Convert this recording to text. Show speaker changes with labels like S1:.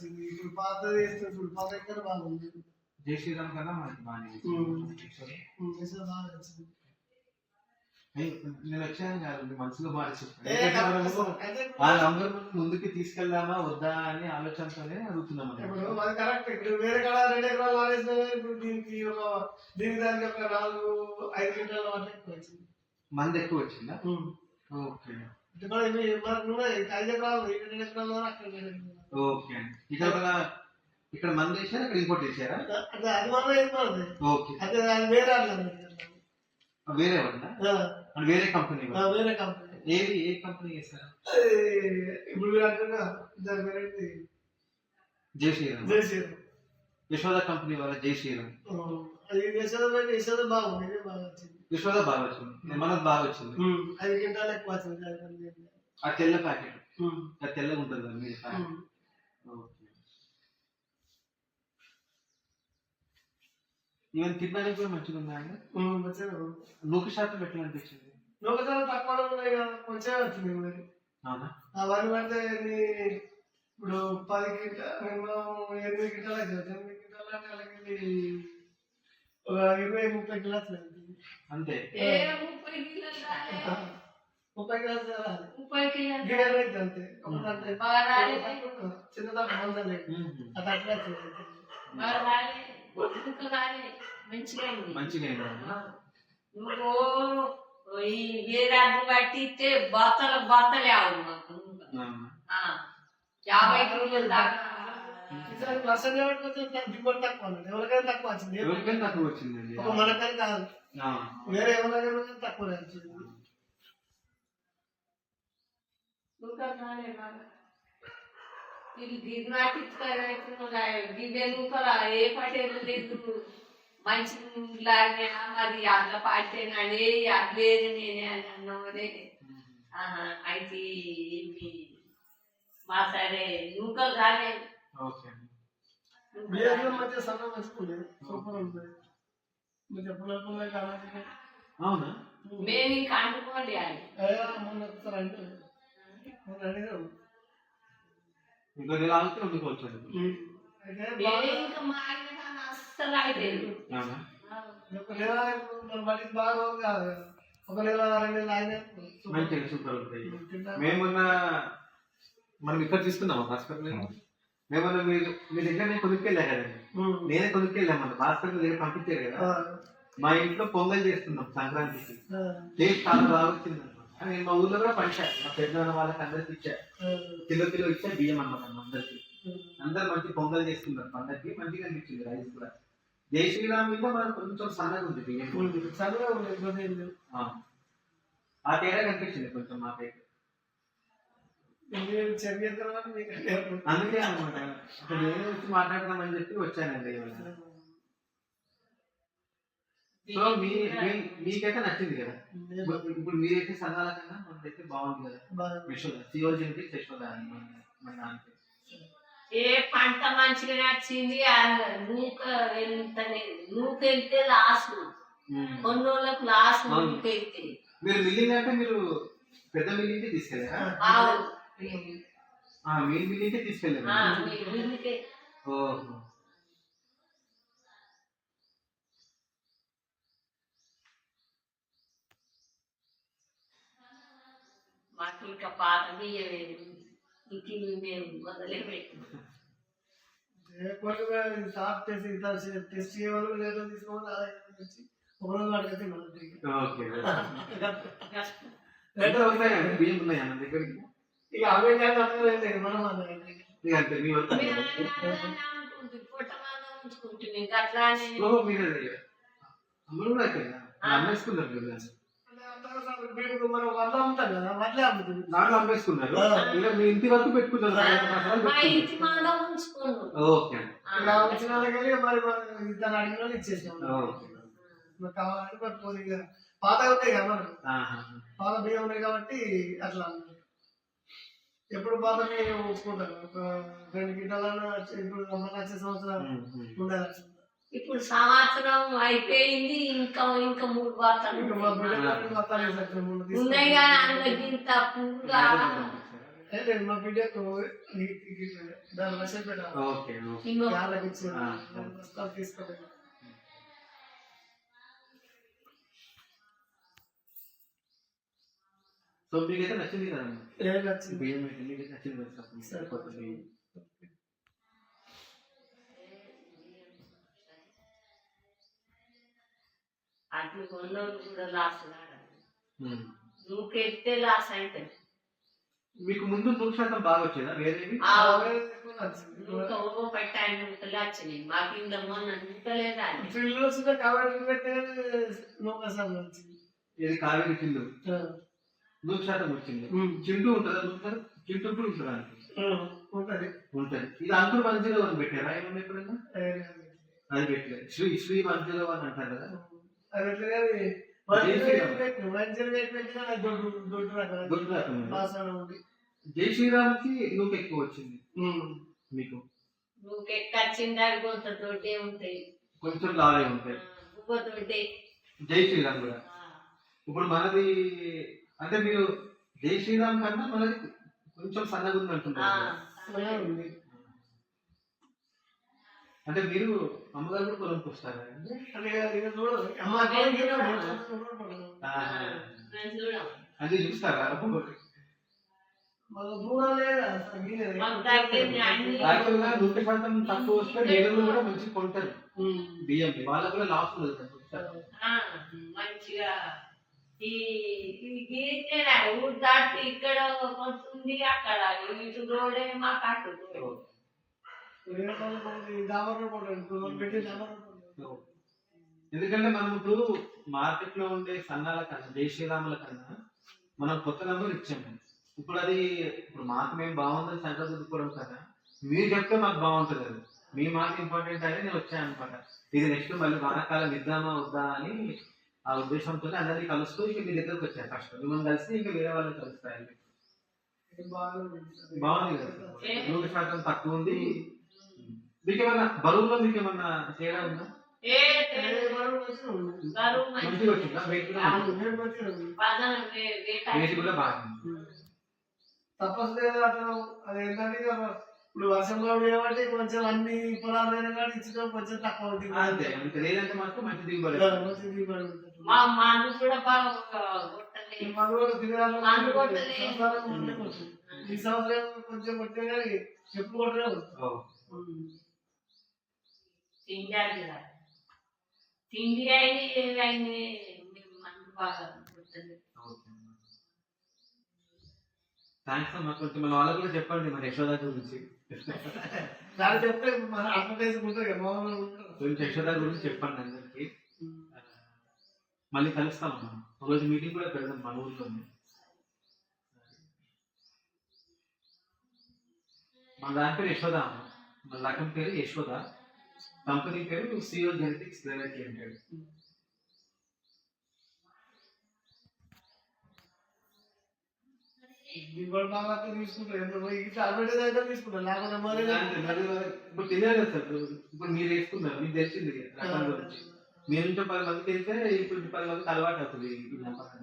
S1: వచ్చింది. ఇప్పుడు పాతది వేస్తే చూడు, పాత ఎక్కడ బాగుంది.
S2: జై శ్రీరామ్ కదా మనకి బాగానే
S1: బాగా వచ్చింది.
S2: నేను వచ్చాను కాదు మనసులో బాగా చెప్పాను. ముందుకి తీసుకెళ్దామా వద్దా అని ఆలోచనతోనే అడుగుతున్నాం.
S1: ఇప్పుడు అది కరెక్ట్. ఇప్పుడు వేరే కాడ 2 ఎకరాలు ఆడేసిన ఇప్పుడు దీనికి దానికి ఒక 4-5 క్వింటాల వాటి ఎక్కువ వచ్చింది.
S2: మంది ఎక్కువ వచ్చిందా? ఓకే.
S1: ఇప్పుడు 5 ఎకరాలు 2 ఎకరాలు అక్కడ.
S2: ఓకే. ఇక్కడ మంది వేసారా, ఇక్కడ ఇంకోటి వేసారా?
S1: అంటే అది మనం
S2: ఓకే.
S1: అదే అది వేరే
S2: వేరే వాళ్ళ వేరే కంపెనీ.
S1: వేరే కంపెనీ.
S2: ఏది ఏ కంపెనీ చేస్తారా?
S1: ఇప్పుడు
S2: జై శ్రీరామ్. యశోద కంపెనీ వాళ్ళ జై శ్రీరామ్.
S1: యశోద బాగుంది.
S2: యశోద బాగా వచ్చింది, మనకు బాగా వచ్చింది.
S1: 5 క్వింటాలు ఎక్కువ వచ్చింది.
S2: ఆ తెల్ల ప్యాకెట్ తెల్లగా ఉంటుంది కదా మీరు. ఈవెన్ తినడానికి కూడా మంచిగా ఉందా అండి? నూక శాతం ఎట్లా అనిపించింది?
S1: నూక శాతం తక్కువ ఉన్నాయి కదా, కొంచెం వచ్చింది మరి. అవన్నీ పడితే ఇప్పుడు 10 క్వింటాలు 8 క్వింటాలు అవుతుంది. 8 క్వింటాలు అంటే అలాగే ఒక 20-30 కిలోలు
S2: అంతే.
S1: 30 కిలోలు అంతే. చిన్నదా మందలే అది అట్లా
S3: మంచిగా నువ్వు ఈ వేరాన్ని పట్టిస్తే బత్తలే అవు మాకు 50 కిలోలు దాకా.
S1: దిగుబడి తక్కువ, ఎవరికైనా తక్కువ వచ్చింది. మనకని కాదు, వేరే ఎవరైనా తక్కువ వచ్చింది.
S3: ఏ పటేలు లేదు మంచి మరి అట్లా పాటేనండి అట్లేదు నేనే అని అన్నదే. అయితే మా సరే నూకలు రాలేదు. మేము ఇంకా అంటుకోండి అని అస్సలు అయితే
S2: మంచిగా సూపర్ ఉంటాయి. మేమున్నా మనం ఇక్కడ తీసుకున్నాము హాస్పిటల్. మేమన్నా మీ దగ్గర నేను కొనుక్కెళ్ళా కదండి, నేనే కొనుక్కెళ్ళామన్నా. హాస్పిటల్ దగ్గర పంపించారు కదా. మా ఇంట్లో పొంగల్ చేస్తున్నాం సంక్రాంతికి. టేస్ట్ చాలా బాగా వచ్చింది. నేను మా ఊర్లో కూడా పంచాను, మా పెద్దవాళ్ళ వాళ్ళకి అందరికి ఇచ్చా. కిలో ఇచ్చా బియ్యం అన్నమాట అందరికి. అందరు మంచి పొంగల్ చేస్తున్నారు పండగకి. మంచిగా అనిపించింది రైస్ కూడా. జై శ్రీరామ్ మీద మనకు కొంచెం సన్నగా ఉంది బియ్యం. ఆ తేడా కనిపించింది కొంచెం మాకైతే. అందుకే అనమాట అక్కడ నేను వచ్చి మాట్లాడదామని చెప్పి వచ్చానండి. సో మీకైతే నచ్చింది కదా. ఇప్పుడు మీరైతే సంఘాల కన్నా మనకైతే బాగుంది కదా. యశోద సియోజన్కి యశోద అని మన దానికి
S3: ఏ పంట మంచిగా నచ్చింది. నూక వెళ్తే లాస్, కొన్ని రోజులకు లాస్ నూక వెళ్తే.
S2: మీరు మిల్లింగ్ అంటే మీరు పెద్ద మిల్లింగ్కి తీసుకెళ్ళారా? మీ మిల్లింగ్కే తీసుకెళ్ళారు. ఓహో.
S3: మాకు ఇంకా పాత బియ్యమే ఇంక మేము మొదలే పెట్టినాం.
S1: టెస్ట్ చేయవాలి లేదా తీసుకోవాలి ఒక రోజు అడిగితే
S2: బియ్యం ఉన్నాయా మన దగ్గరికి?
S1: ఇక అవే మనం
S2: అమ్మేసుకున్నారు
S1: మనం వడ్లు అమ్ముతాం కదా, వడ్లే అమ్ముతుంది.
S2: నాలుగు అమ్మేసుకున్నారు. మీ ఇంటి వరకు పెట్టుకున్నారు. ఓకే.
S1: ఇలా వచ్చిన వాళ్ళకి మరి తను అడిగిన వాళ్ళు ఇచ్చేసాం. కావాలంటే మరి పోనీ పాత ఉంటాయి కదా, మనకు పాత బియ్యం ఉన్నాయి కాబట్టి అట్లా. ఎప్పుడు పాత బియ్యం ఒప్పుకుంటారు. ఒక 2 క్వింటాలన్నా ఇప్పుడు మళ్ళీ వచ్చే సంవత్సరం ఉండాలి.
S3: ఇప్పుడు సంవత్సరం అయిపోయింది, ఇంకా 3 బత్తాలు ఉన్నాయి. కానీ అందులో ఇంత పూగా
S1: అయితే మా బిడ్డకు దాని మెసేజ్ పెట్టాలి
S2: ఓకే ఓకే
S3: ఇంకో
S1: వాళ్ళకి ఇచ్చి తీసుకోవాలి.
S2: సో మీకైతే నచ్చింది కదమ్మా
S1: ఏం నచ్చింది
S2: బియ్యం అయితే మీకైతే నచ్చింది కదా
S1: సరే.
S2: కొత్త బియ్యం
S3: అట్లు కొన్నోళ్ళు కూడా లాస్ కాదు
S2: ఉమ్.
S3: నువ్వుకెత్తే లాస్ అవుతుంది
S2: మీకు ముందు 100% బాగా వచ్చేదా వేరేవి
S3: ఆ
S1: ఎక్కువ నచ్చింది
S3: నూక ఓ పెట్టాయి నూకలు వచ్చినాయి మాకు ఇంత మొన్న నూకలేదా
S1: ఫీల్డ్స్ కాబట్టి పెట్టే నూకసారి నచ్చింది.
S2: ఇది కావేరి చిండు 100% వచ్చింది చింటూ ఉంటుందా 100% చింటూ కూడా ఉంటుందా
S1: ఉంటది
S2: ఉంటుంది ఇది అంకుర్ 101 పెట్టారా ఏమన్నా ఎప్పుడైనా అది పెట్టలేదు శ్రీ 101 అంటారు కదా
S1: అది ఎట్లా కాదు మంచిగా పెట్టినా దొడ్డు రకం
S2: గుర్తు రాకుండా
S1: వాసన ఉంది.
S2: జై శ్రీరామ్కి నువ్వు ఎక్కువ వచ్చింది మీకు
S3: నూకెక్కొచ్చిందాక కొంత దొడ్డే ఉంటాయి
S2: కొంచెం లావే ఉంటాయి
S3: గుబ్బ దొడ్డే
S2: జై శ్రీరామ్ కూడా ఇప్పుడు మనది అంటే మీరు జై శ్రీరామ్ కన్నా మనది కొంచెం సన్నగా ఉంది అంటున్నారు
S1: అలాగే ఉంది.
S2: అంటే మీరు అమ్మగారు కూడా పొలంకి వస్తారా
S1: అది ఇక చూడదు అమ్మ
S3: చూడం
S2: అది చూస్తారా
S1: మాకు దూరం లేదా తగ్గిలేదు.
S3: మాకు తగ్గింది అన్ని
S2: యాక్చువల్గా 100% తక్కువ వస్తే నేలలు కూడా మంచిగా కొంటారు బియ్యం వాళ్ళకు కూడా లాస్ ఉండదు
S3: మంచిగా ఈ గీతేనా ఊరు దాటి ఇక్కడ కొంచెం ఉంది అక్కడ ఇటు రోడే మాకు అటు రోడ్.
S2: ఎందుకంటే మనం ఇప్పుడు మార్కెట్ లో ఉండే సన్నాల కన్నా జై శ్రీరాముల కన్నా మనం కొత్త నంబర్ ఇచ్చాము ఇప్పుడు అది ఇప్పుడు మాకు మేము బాగుందని సెంటర్ దుద్దుకోవడం కదా మీరు చెప్తే మాకు బాగుంటుంది అది మీ మాట ఇంపార్టెంట్ అని నేను వచ్చాను అనమాట ఇది నెక్స్ట్ మళ్ళీ వానాకాలం ఇద్దామా వద్దా అని ఆ ఉద్దేశంతో అందరినీ కలుస్తూ ఇక మీ దగ్గరకు వచ్చాను ఫస్ట్ మిమ్మల్ని కలిసి ఇంకా వేరే వాళ్ళని కలుస్తాయి బాగుంది కదా 100% తక్కువ ఉంది మీకేమన్నా బరువులో మీకేమన్నా తేడా ఉందా మంచిగా వచ్చిందా వెయిట్ కూడా బాగుంది
S1: తప్పదు లేదు అట్లా అది ఏంటంటే ఇప్పుడు వర్షంలో ఏమంటే కొంచెం అన్ని పొలాలైన కానీ ఇచ్చడం కొంచెం తక్కువ అవుతుంది.
S2: అంతే అంతే లేదంటే మాత్రం మంచి దిగుబడి
S1: మంచి దిగుబడి ఉంటుంది.
S3: మా మందు కూడా బాగా కొట్టలేదు.
S1: మందు కూడా తిరగాలి.
S3: మందు కొట్టలేదు.
S1: సంవత్సరం ఉంటే కొంచెం. ఈ సంవత్సరం కొంచెం కొట్టే కానీ ఎప్పుడు కొట్టలే
S3: తిండి అయిన మందు బాగా కొట్టలేదు.
S2: థ్యాంక్స్ అమ్మా కొంచెం మన వాళ్ళకి కూడా చెప్పండి మన యశోద గురించి
S1: దాన్ని చెప్తే మన అడ్వర్టైజ్ ఉంటుంది కదా మామూలుగా ఉంటుంది.
S2: కొంచెం యశోద గురించి చెప్పండి అందరికి మళ్ళీ కలుస్తాం మనం ఒకరోజు మీటింగ్ కూడా పెడదాం మన ఊళ్ళో మన దాని పేరు యశోద అమ్మ మన రకం పేరు యశోద కంపెనీ పేరు సిఓ జెనెటిక్స్ ప్రైవేట్ లిమిటెడ్
S1: దిగుబడి బాగా తీసుకుంటారు ఇట్లా అడ్వర్టైజ్ అయితే తీసుకుంటారు లేకపోతే మరి
S2: ఇప్పుడు తెలియదు కదా సార్ ఇప్పుడు మీరు వేసుకున్నారు మీకు తెలిసింది రకాల గురించి మీరు నుంచి 10 మందికి వెళ్తే ఇప్పుడు 10 మందికి అలవాటు అవుతుంది ఈ నమ్మకం